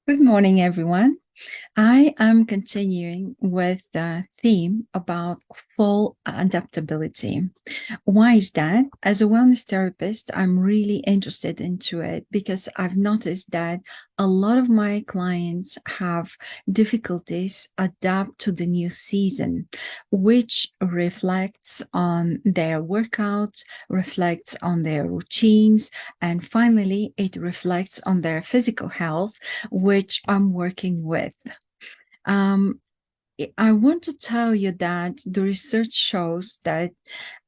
Good morning, everyone. I am continuing with the theme about full adaptability. Why is that? As a wellness therapist, I'm really interested into it because I've noticed that a lot of my clients have difficulties adapt to the new season, which reflects on their workouts, reflects on their routines, and finally, it reflects on their physical health, which I'm working with. Um, I want to tell you that the research shows that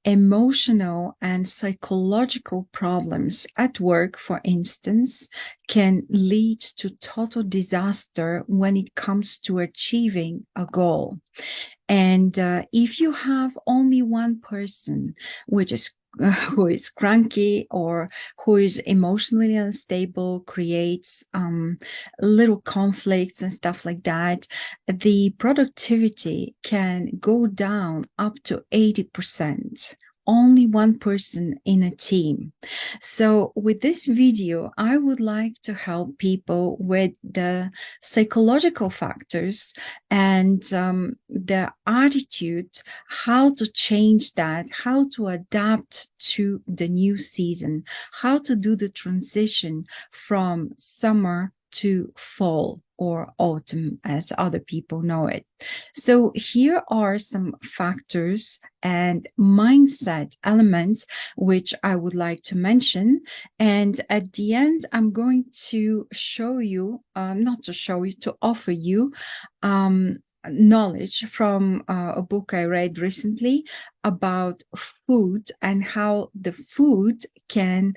emotional and psychological problems at work, for instance, can lead to total disaster when it comes to achieving a goal. And if you have only one person, which is who is cranky or who is emotionally unstable, creates little conflicts and stuff like that, the productivity can go down up to 80%. Only one person in a team. So with this video, I would like to help people with the psychological factors and the attitude, how to change that, how to adapt to the new season, how to do the transition from summer to fall or autumn, as other people know it. So here are some factors and mindset elements which I would like to mention. And at the end, I'm going to show you, not to show you, to offer you knowledge from a book I read recently about food and how the food can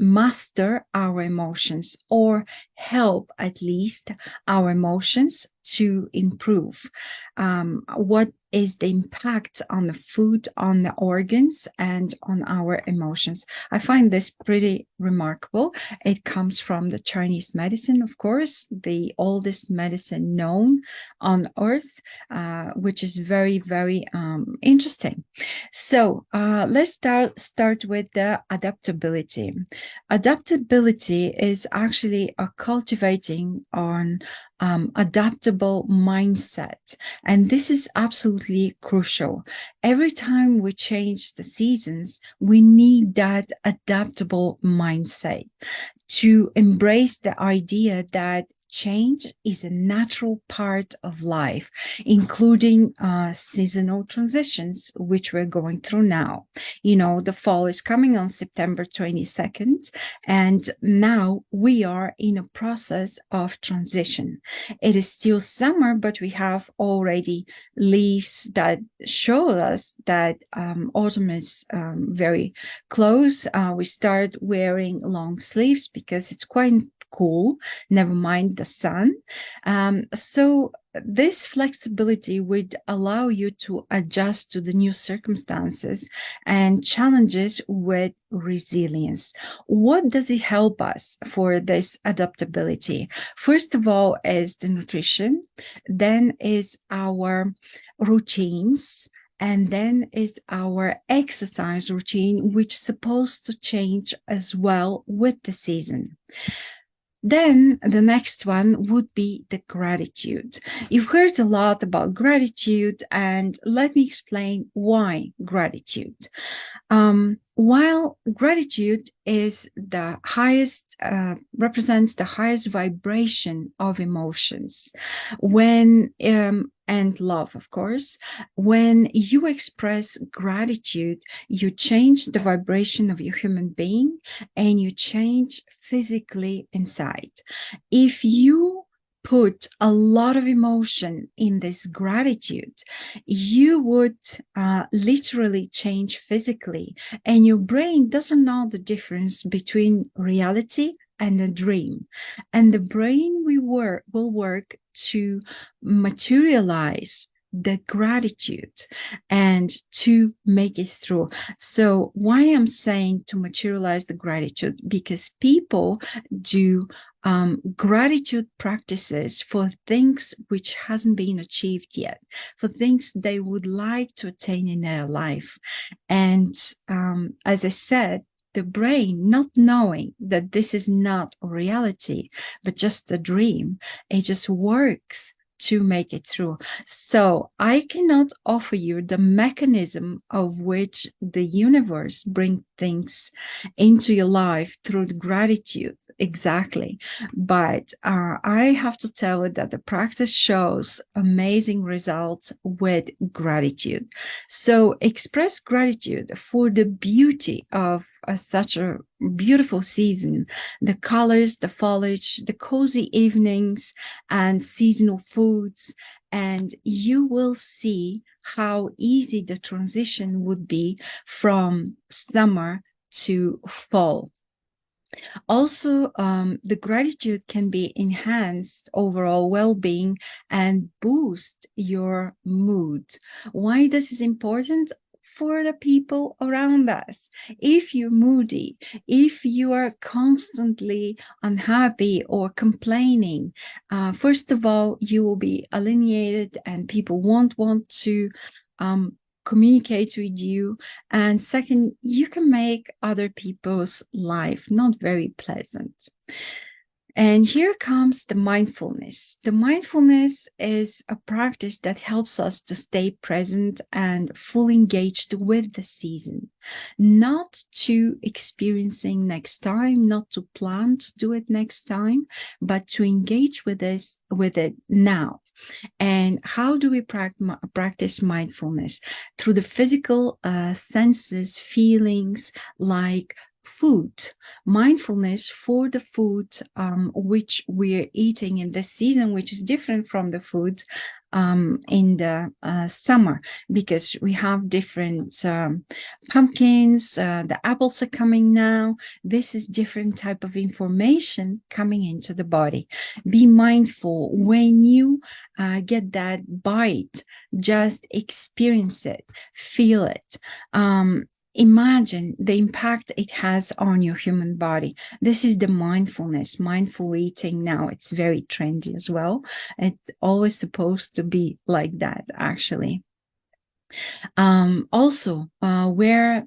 master our emotions or help at least our emotions to improve. What is the impact on the food, on the organs, and on our emotions? I find this pretty remarkable. It comes from the Chinese medicine, of course, the oldest medicine known on earth, which is very, very interesting. So let's start with the adaptability. Adaptability is actually a cultivating on adaptable mindset. And this is absolutely crucial. Every time we change the seasons, we need that adaptable mindset to embrace the idea that change is a natural part of life, including seasonal transitions, which we're going through now. You know, the fall is coming on September 22nd, and now we are in a process of transition. It is still summer, but we have already leaves that show us that autumn is very close. We start wearing long sleeves because it's quite cool, never mind the sun. So this flexibility would allow you to adjust to the new circumstances and challenges with resilience. What does it help us for this adaptability? First of all is the nutrition, then is our routines, and then is our exercise routine, which is supposed to change as well with the season. Then the next one would be the gratitude. You've heard a lot about gratitude, and let me explain why gratitude. While gratitude is the highest, represents the highest vibration of emotions, when and love, of course, when you express gratitude, you change the vibration of your human being and you change physically inside. If you put a lot of emotion in this gratitude, you would literally change physically, and your brain doesn't know the difference between reality and a dream. And the brain will work to materialize the gratitude and to make it through. So why I'm saying to materialize the gratitude, because people do gratitude practices for things which hasn't been achieved yet, for things they would like to attain in their life. And as I said, the brain, not knowing that this is not a reality, but just a dream. It just works to make it through. So I cannot offer you the mechanism of which the universe brings things into your life through gratitude. Exactly. But I have to tell you that the practice shows amazing results with gratitude. So express gratitude for the beauty of such a beautiful season, the colors, the foliage, the cozy evenings, and seasonal foods. And you will see how easy the transition would be from summer to fall. Also, the gratitude can be enhanced overall well-being and boost your mood. Why this is important? For the people around us. If you're moody, if you are constantly unhappy or complaining, first of all, you will be alienated and people won't want to um, communicate with you. And second, you can make other people's life not very pleasant. And here comes the mindfulness. The mindfulness is a practice that helps us to stay present and fully engaged with the season, not to experiencing next time, not to plan to do it next time, but to engage with it now. And how do we practice mindfulness? Through the physical senses, feelings like food, mindfulness for the food which we're eating in this season, which is different from the food in the summer, because we have different pumpkins, the apples are coming now. This is different type of information coming into the body. Be mindful when you get that bite, just experience it, feel it. Imagine the impact it has on your human body. This is the mindfulness, mindful eating. Now it's very trendy as well. It's always supposed to be like that, actually. Also, where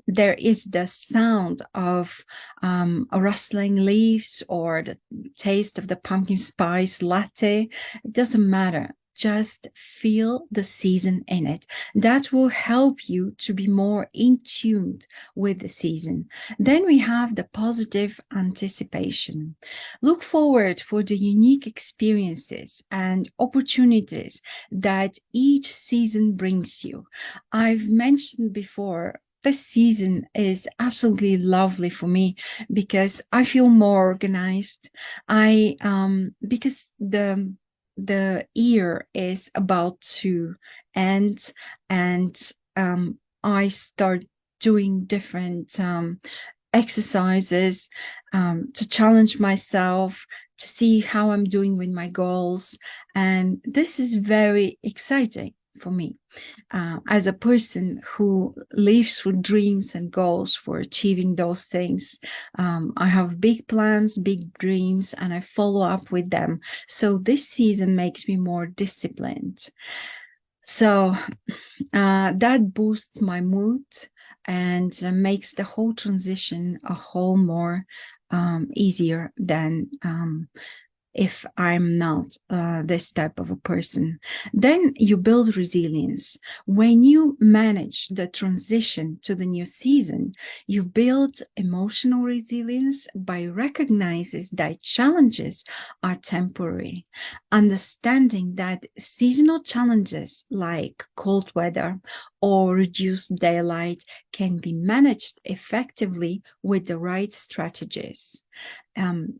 there is the sound of rustling leaves or the taste of the pumpkin spice latte, it doesn't matter. Just feel the season in it. That will help you to be more in tune with the season. Then we have the positive anticipation. Look forward for the unique experiences and opportunities that each season brings you. I've mentioned before, this season is absolutely lovely for me because I feel more organized. Because the year is about to end, and I start doing different exercises to challenge myself, to see how I'm doing with my goals. And this is very exciting for me. As a person who lives for dreams and goals for achieving those things, I have big plans, big dreams, and I follow up with them. So this season makes me more disciplined. So that boosts my mood and makes the whole transition a whole more easier than if I'm not this type of a person. Then you build resilience. When you manage the transition to the new season, you build emotional resilience by recognizing that challenges are temporary, understanding that seasonal challenges like cold weather or reduced daylight can be managed effectively with the right strategies.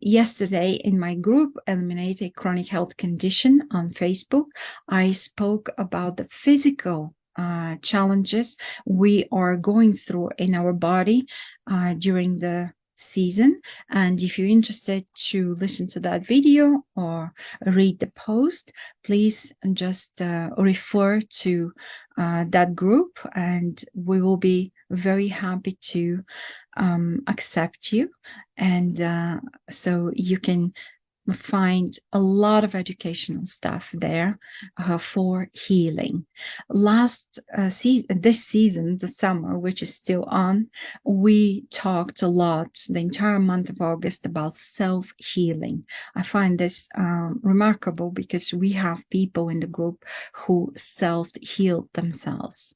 Yesterday in my group, Eliminate a Chronic Health Condition on Facebook, I spoke about the physical challenges we are going through in our body during the season. And if you're interested to listen to that video or read the post, please just refer to that group, and we will be very happy to accept you. And so you can find a lot of educational stuff there for healing. This season, the summer, which is still on, we talked a lot the entire month of August about self-healing. I find this remarkable because we have people in the group who self-healed themselves.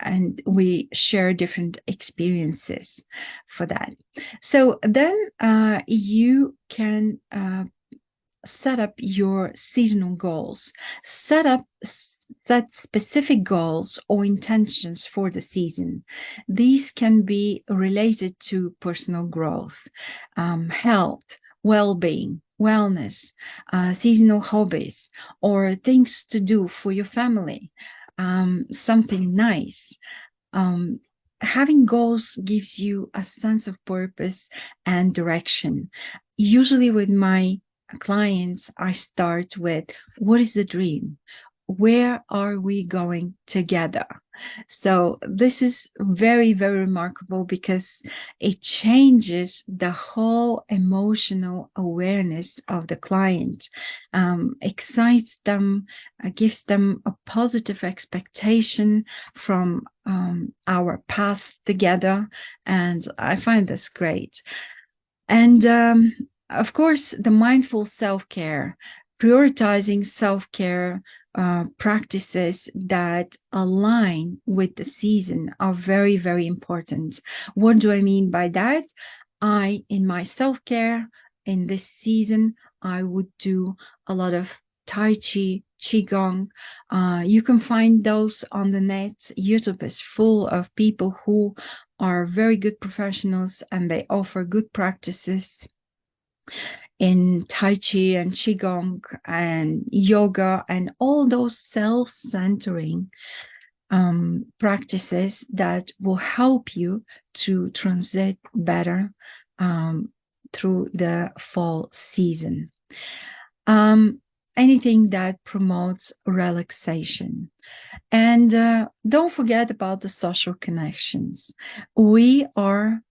And we share different experiences for that. So then you can set up your seasonal goals. Set specific goals or intentions for the season. These can be related to personal growth, health, well-being, wellness, seasonal hobbies, or things to do for your family. Something nice. Having goals gives you a sense of purpose and direction. Usually with my clients, I start with, what is the dream? Where are we going together? So this is very, very remarkable because it changes the whole emotional awareness of the client, excites them, gives them a positive expectation from our path together. And I find this great. And of course, the mindful self-care, prioritizing self-care practices that align with the season are very, very important. What do I mean by that? In my self-care in this season, I would do a lot of Tai Chi, Qigong. You can find those on the net. YouTube is full of people who are very good professionals and they offer good practices in Tai Chi and Qigong and yoga and all those self-centering practices that will help you to transit better through the fall season. Anything that promotes relaxation. And don't forget about the social connections. We are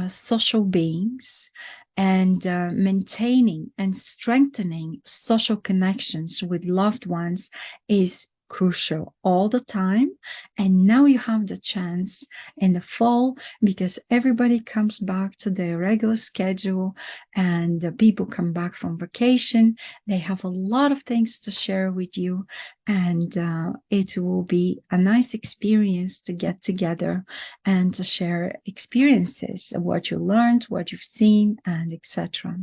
social beings, and maintaining and strengthening social connections with loved ones is crucial all the time. And now you have the chance in the fall, because everybody comes back to their regular schedule and people come back from vacation. They have a lot of things to share with you, and it will be a nice experience to get together and to share experiences of what you learned, what you've seen, and etc.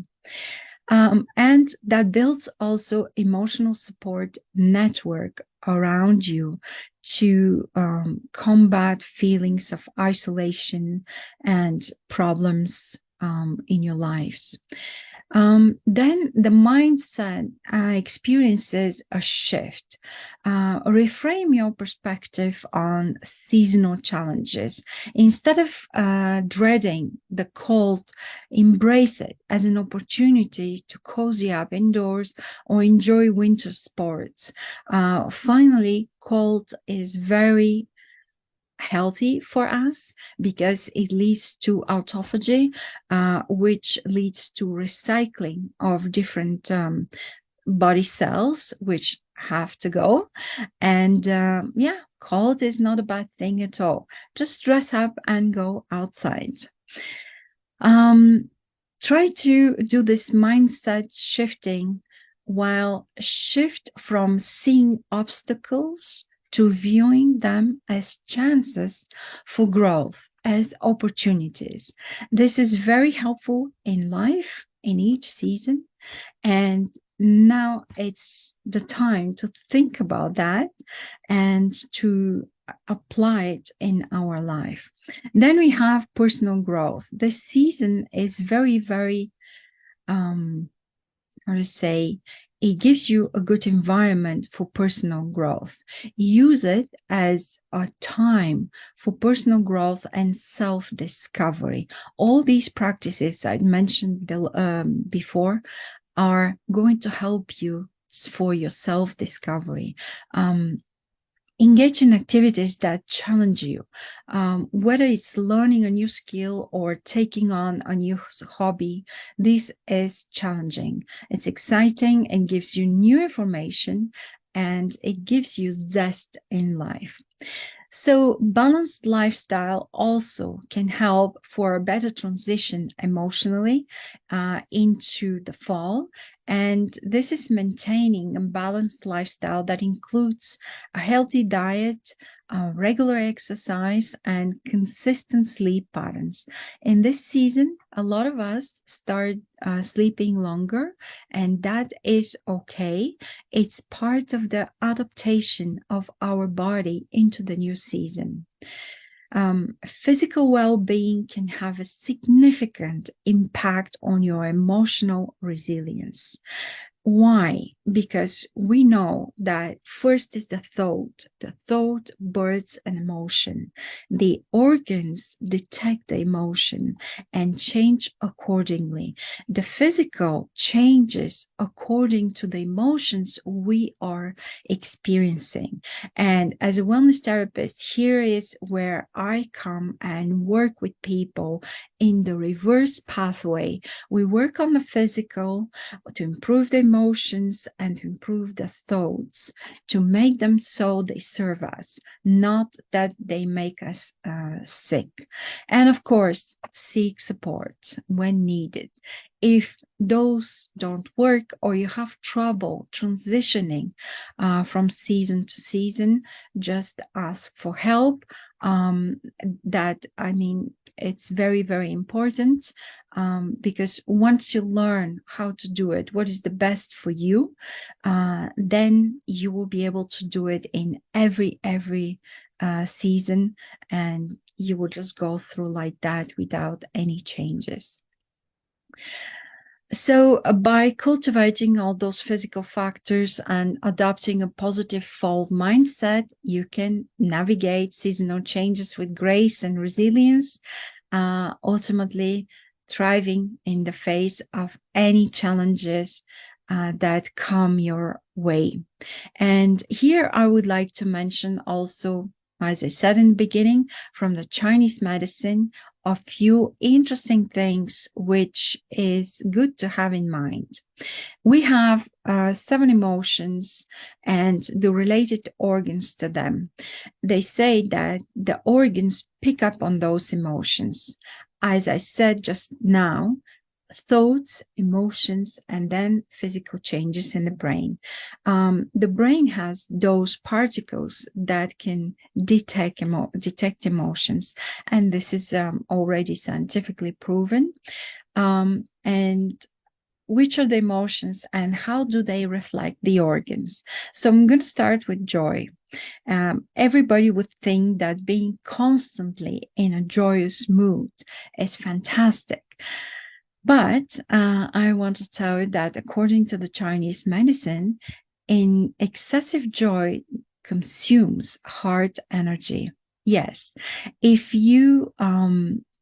And that builds also emotional support network around you to combat feelings of isolation and problems in your lives. Then the mindset experiences a shift. Reframe your perspective on seasonal challenges. Instead of dreading the cold, embrace it as an opportunity to cozy up indoors or enjoy winter sports. Finally, cold is very healthy for us because it leads to autophagy, which leads to recycling of different body cells, which have to go. And yeah, cold is not a bad thing at all. Just dress up and go outside. Try to do this mindset shifting while shift from seeing obstacles to viewing them as chances for growth, as opportunities. This is very helpful in life, in each season. And now it's the time to think about that and to apply it in our life. Then we have personal growth. This season is very, very, how to say, it gives you a good environment for personal growth. Use it as a time for personal growth and self-discovery. All these practices I mentioned before are going to help you for your self-discovery. Engage in activities that challenge you, whether it's learning a new skill or taking on a new hobby. This is challenging. It's exciting and gives you new information, and it gives you zest in life. So, balanced lifestyle also can help for a better transition emotionally into the fall. And this is maintaining a balanced lifestyle that includes a healthy diet, regular exercise, and consistent sleep patterns. In this season, a lot of us start sleeping longer, and that is okay. It's part of the adaptation of our body into the new season. Physical well-being can have a significant impact on your emotional resilience. Why? Because we know that first is the thought. The thought births an emotion. The organs detect the emotion and change accordingly. The physical changes according to the emotions we are experiencing. And as a wellness therapist, here is where I come and work with people in the reverse pathway. We work on the physical to improve the emotions and to improve the thoughts, to make them so they serve us, not that they make us sick. And of course, seek support when needed. If those don't work or you have trouble transitioning from season to season, just ask for help. It's very, very important because once you learn how to do it, what is the best for you, then you will be able to do it in every season, and you will just go through like that without any changes. So, by cultivating all those physical factors and adopting a positive fall mindset, you can navigate seasonal changes with grace and resilience, ultimately thriving in the face of any challenges that come your way. And here I would like to mention also, as I said in the beginning, from the Chinese medicine, a few interesting things which is good to have in mind. We have 7 emotions and the related organs to them. They say that the organs pick up on those emotions. As I said just now, thoughts, emotions, and then physical changes in the brain. The brain has those particles that can detect emotions, and this is already scientifically proven. And which are the emotions and how do they reflect the organs? So I'm going to start with joy. Everybody would think that being constantly in a joyous mood is fantastic. But I want to tell you that according to the Chinese medicine, in excessive joy consumes heart energy. Yes, if you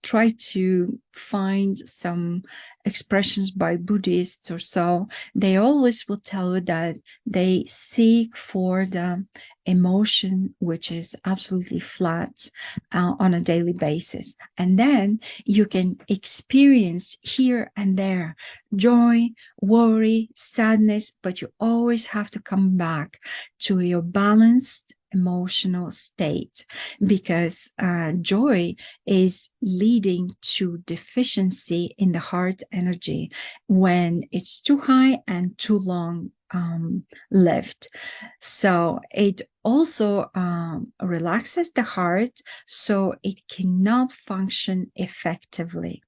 try to find some expressions by Buddhists or so, they always will tell you that they seek for the emotion which is absolutely flat on a daily basis. And then you can experience here and there joy, worry, sadness, but you always have to come back to your balanced emotional state, because joy is leading to deficiency in the heart energy when it's too high and too long lived. So it also relaxes the heart so it cannot function effectively.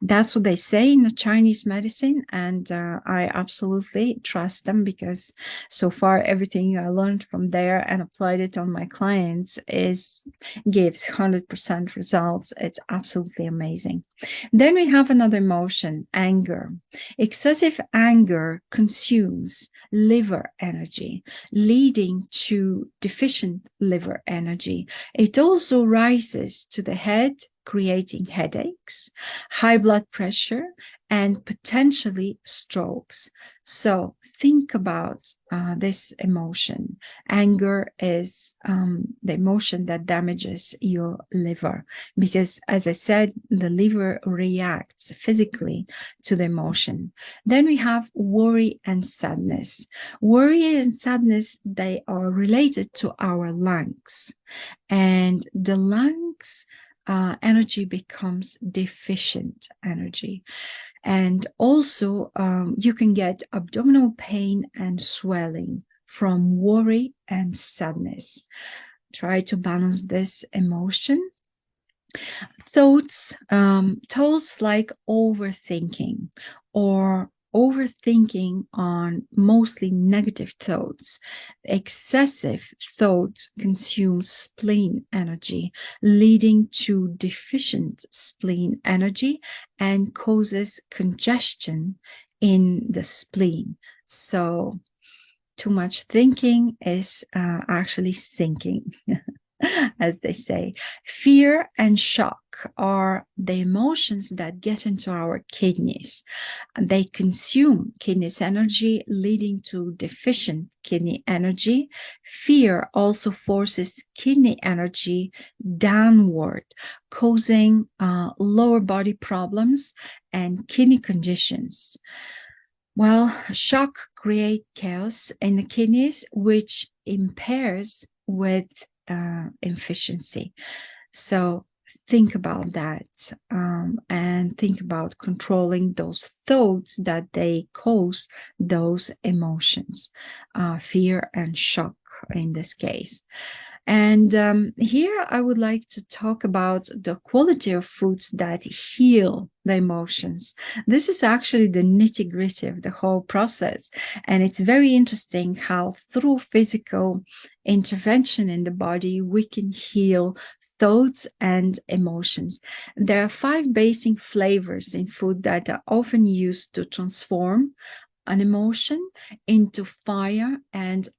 That's what they say in the Chinese medicine, and I absolutely trust them, because so far everything I learned from there and applied it on my clients gives 100% results. It's absolutely amazing. Then we have another emotion, anger. Excessive anger consumes liver energy, leading to deficient liver energy. It also rises to the head creating headaches, high blood pressure, and potentially strokes. So think about this emotion. Anger is the emotion that damages your liver because, as I said, the liver reacts physically to the emotion. Then we have worry and sadness. Worry and sadness, they are related to our lungs, and the lungs energy becomes deficient energy. And also, you can get abdominal pain and swelling from worry and sadness. Try to balance this emotion. Thoughts like overthinking or overthinking on mostly negative thoughts. Excessive thoughts consume spleen energy, leading to deficient spleen energy and causes congestion in the spleen. So too much thinking is actually sinking. As they say. Fear and shock are the emotions that get into our kidneys. They consume kidneys energy, leading to deficient kidney energy. Fear also forces kidney energy downward, causing lower body problems and kidney conditions. Well, shock creates chaos in the kidneys, which impairs with efficiency. So think about that and think about controlling those thoughts that they cause those emotions, fear and shock in this case. And here I would like to talk about the quality of foods that heal the emotions. This is actually the nitty gritty of the whole process. And it's very interesting how through physical intervention in the body, we can heal thoughts and emotions. There are 5 basic flavors in food that are often used to transform an emotion into fire and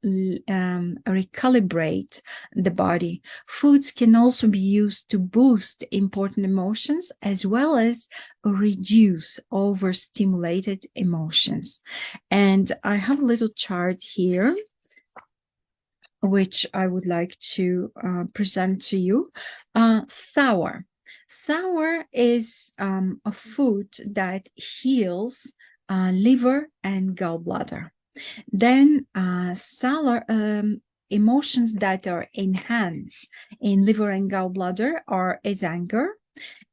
recalibrate the body. Foods can also be used to boost important emotions as well as reduce overstimulated emotions. And I have a little chart here which I would like to present to you. Sour. Sour is a food that heals liver and gallbladder. Then sour emotions that are enhanced in liver and gallbladder is anger,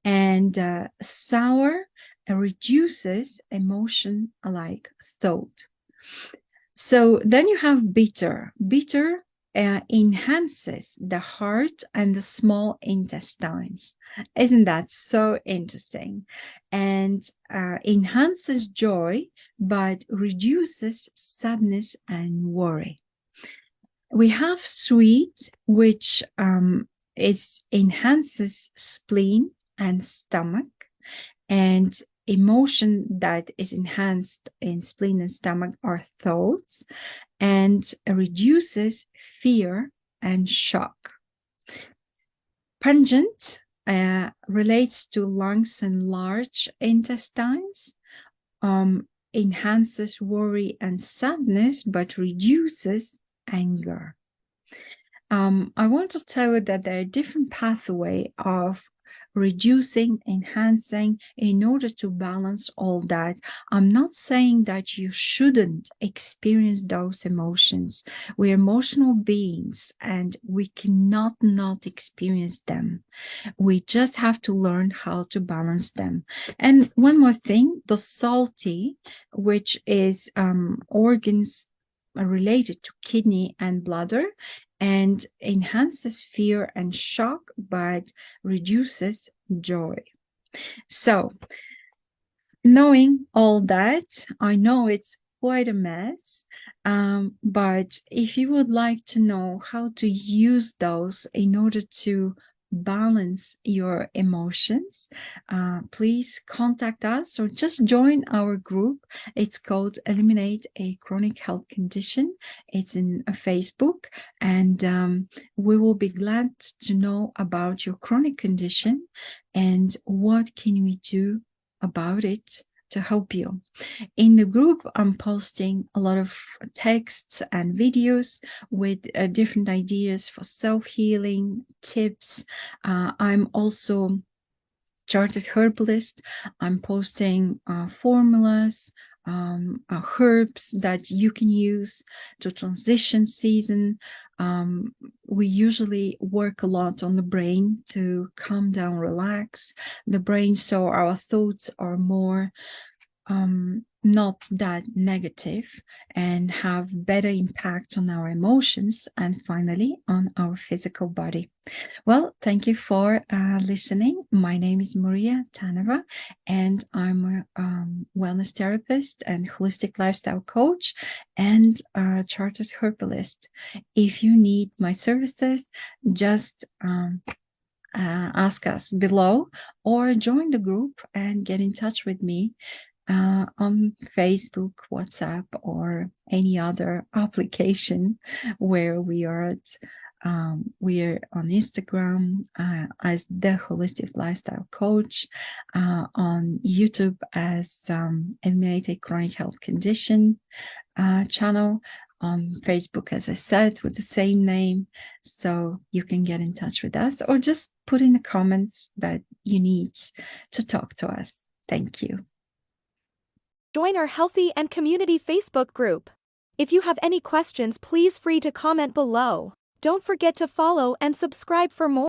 and sour reduces emotion like thought. So then you have bitter. Bitter enhances the heart and the small intestines. Isn't that so interesting? And enhances joy, but reduces sadness and worry. We have sweet, which enhances spleen and stomach, and emotion that is enhanced in spleen and stomach are thoughts, and reduces fear and shock. Pungent relates to lungs and large intestines, enhances worry and sadness, but reduces anger. I want to tell you that there are different pathways of reducing, enhancing in order to balance all that. I'm not saying that you shouldn't experience those emotions. We're emotional beings and we cannot not experience them. We just have to learn how to balance them. And one more thing, the salty, which is organs related to kidney and bladder, and enhances fear and shock, but reduces joy. So, knowing all that, I know it's quite a mess, but if you would like to know how to use those in order to balance your emotions, please contact us or just join our group. It's called Eliminate a Chronic Health Condition. It's in Facebook, and we will be glad to know about your chronic condition and what can we do about it to help you. In the group, I'm posting a lot of texts and videos with different ideas for self-healing tips. I'm also chartered herbalist. I'm posting formulas, herbs that you can use to transition season. We usually work a lot on the brain to calm down, relax the brain, so our thoughts are more not that negative and have better impact on our emotions and finally on our physical body. Well, thank you for listening. My name is Maria Taneva, and I'm a wellness therapist and holistic lifestyle coach and a chartered herbalist. If you need my services, just ask us below or join the group and get in touch with me on Facebook, WhatsApp, or any other application where we are at. We are on Instagram as the Holistic Lifestyle Coach, on YouTube as Eliminate a Chronic Health Condition channel, on Facebook, as I said, with the same name. So you can get in touch with us or just put in the comments that you need to talk to us. Thank you. Join our Healthy and Community Facebook group. If you have any questions, please free to comment below. Don't forget to follow and subscribe for more.